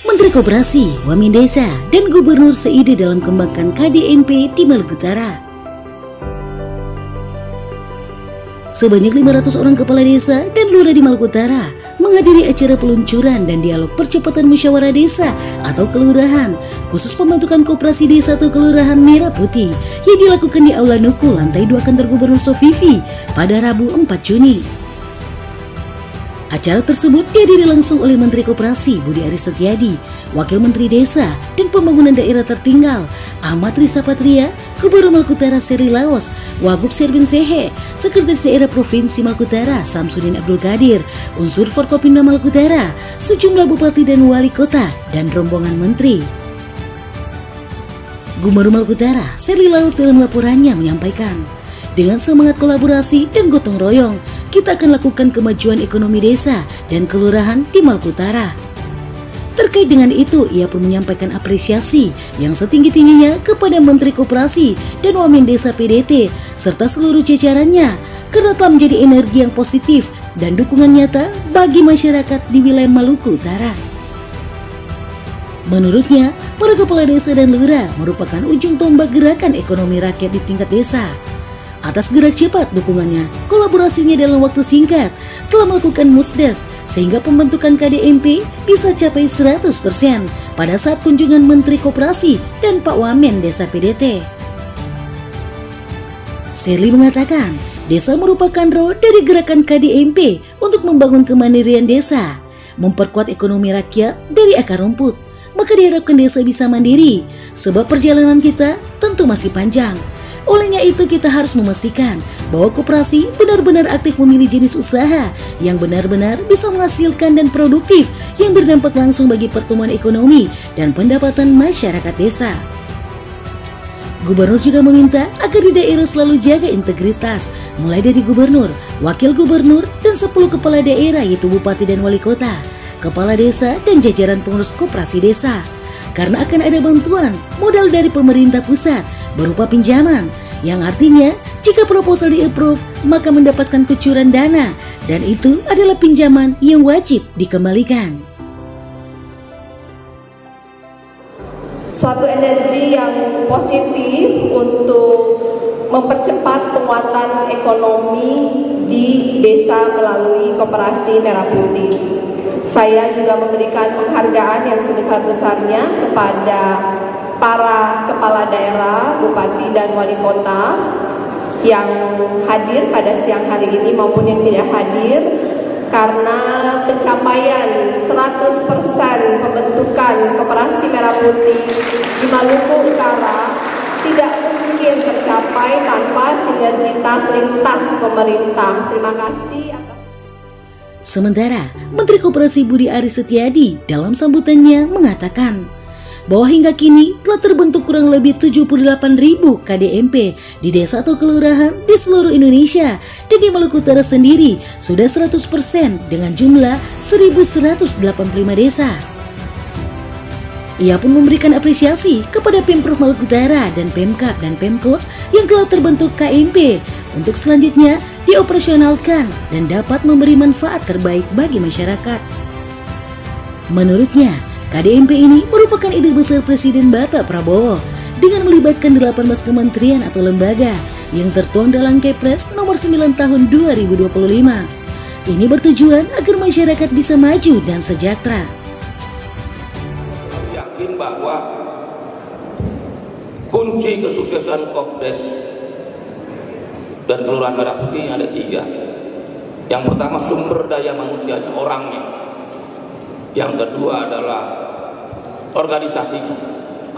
Menteri Koperasi, Wamen Desa, dan Gubernur seide dalam kembangkan KDMP di Maluku Utara. Sebanyak 500 orang kepala desa dan lurah di Maluku Utara menghadiri acara peluncuran dan dialog percepatan musyawarah desa atau kelurahan khusus pembentukan koperasi desa atau kelurahan Merah Putih yang dilakukan di Aula Nuku lantai 2 kantor Gubernur Sofifi pada Rabu 4 Juni. Acara tersebut dihadiri langsung oleh Menteri Koperasi Budi Aris Setiadi, Wakil Menteri Desa dan Pembangunan Daerah Tertinggal Ahmad Risa Patria, Gubernur Maluku Utara Seri Laos, Wagub Servin Sehe, Sekretaris Daerah Provinsi Maluku Utara Samsudin Abdul Qadir, unsur Forkopimda Maluku Utara, sejumlah bupati dan wali kota, dan rombongan menteri. Gubernur Maluku Utara Seri Laos dalam laporannya menyampaikan, dengan semangat kolaborasi dan gotong royong, kita akan lakukan kemajuan ekonomi desa dan kelurahan di Maluku Utara. Terkait dengan itu, ia pun menyampaikan apresiasi yang setinggi-tingginya kepada Menteri Koperasi dan Wamen Desa PDT serta seluruh jajarannya karena telah menjadi energi yang positif dan dukungan nyata bagi masyarakat di wilayah Maluku Utara. Menurutnya, para kepala desa dan lurah merupakan ujung tombak gerakan ekonomi rakyat di tingkat desa. Atas gerak cepat dukungannya, kolaborasinya dalam waktu singkat telah melakukan musdes sehingga pembentukan KDMP bisa capai 100% pada saat kunjungan Menteri Koperasi dan Pak Wamen Desa PDT. Serli mengatakan, desa merupakan roh dari gerakan KDMP untuk membangun kemandirian desa, memperkuat ekonomi rakyat dari akar rumput. Maka diharapkan desa bisa mandiri, sebab perjalanan kita tentu masih panjang. Olehnya itu kita harus memastikan bahwa koperasi benar-benar aktif memilih jenis usaha yang benar-benar bisa menghasilkan dan produktif yang berdampak langsung bagi pertumbuhan ekonomi dan pendapatan masyarakat desa. Gubernur juga meminta agar di daerah selalu jaga integritas, mulai dari gubernur, wakil gubernur, dan 10 kepala daerah yaitu bupati dan wali kota, kepala desa, dan jajaran pengurus koperasi desa. Karena akan ada bantuan modal dari pemerintah pusat berupa pinjaman, yang artinya jika proposal di-approve maka mendapatkan kucuran dana, dan itu adalah pinjaman yang wajib dikembalikan. Suatu energi yang positif untuk mempercepat penguatan ekonomi di desa melalui Koperasi Merah Putih. Saya juga memberikan penghargaan yang sebesar-besarnya kepada para kepala daerah, bupati dan wali kota yang hadir pada siang hari ini maupun yang tidak hadir, karena pencapaian 100% pembentukan Koperasi Merah Putih di Maluku Utara tidak mungkin tercapai tanpa sinergitas lintas pemerintah. Terima kasih. Sementara, Menteri Koperasi Budi Aris Setiadi dalam sambutannya mengatakan bahwa hingga kini telah terbentuk kurang lebih 78.000 KDMP di desa atau kelurahan di seluruh Indonesia, dan di Maluku Utara sendiri sudah 100% dengan jumlah 1.185 desa. Ia pun memberikan apresiasi kepada Pemprov Maluku Utara dan Pemkab dan Pemkot yang telah terbentuk KMP untuk selanjutnya dioperasionalkan dan dapat memberi manfaat terbaik bagi masyarakat. Menurutnya, KDMP ini merupakan ide besar Presiden Bapak Prabowo dengan melibatkan 18 kementerian atau lembaga yang tertuang dalam Kepres nomor 9 tahun 2025. Ini bertujuan agar masyarakat bisa maju dan sejahtera. Bahwa kunci kesuksesan Kopdes dan Kelurahan Merah Putih ada 3. Yang pertama sumber daya manusianya, orangnya. Yang kedua adalah organisasinya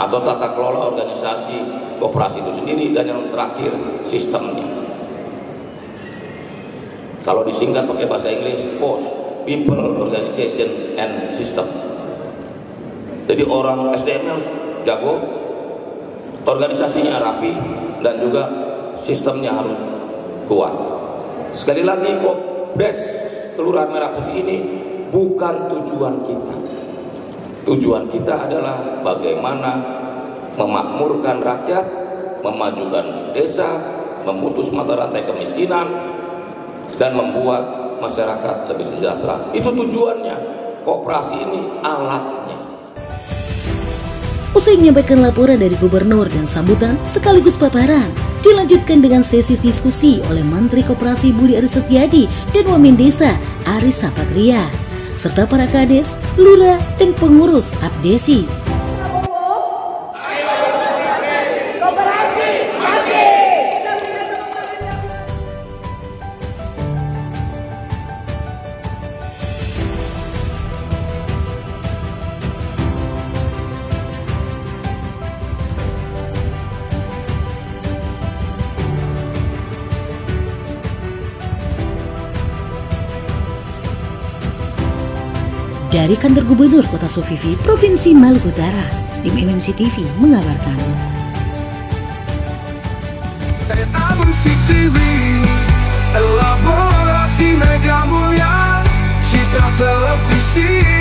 atau tata kelola organisasi koperasi itu sendiri, dan yang terakhir sistemnya. Kalau disingkat pakai bahasa Inggris, POS, People, Organization, and System. Jadi orang SDM harus jago, organisasinya rapi, dan juga sistemnya harus kuat. Sekali lagi, Kopdes Kelurahan Merah Putih ini bukan tujuan kita. Tujuan kita adalah bagaimana memakmurkan rakyat, memajukan desa, memutus mata rantai kemiskinan, dan membuat masyarakat lebih sejahtera. Itu tujuannya. Koperasi ini alatnya. Usai menyampaikan laporan dari gubernur dan sambutan sekaligus paparan, dilanjutkan dengan sesi diskusi oleh Menteri Koperasi Budi Aris Setiadi dan Wamen Desa Aris Sapatria, serta para kades, lurah, dan pengurus Abdesi. Dari kantor Gubernur Kota Sufifi, Provinsi Maluku Utara, tim MMC TV mengabarkan. MMC TV, elaborasi mega mulia, citra televisi.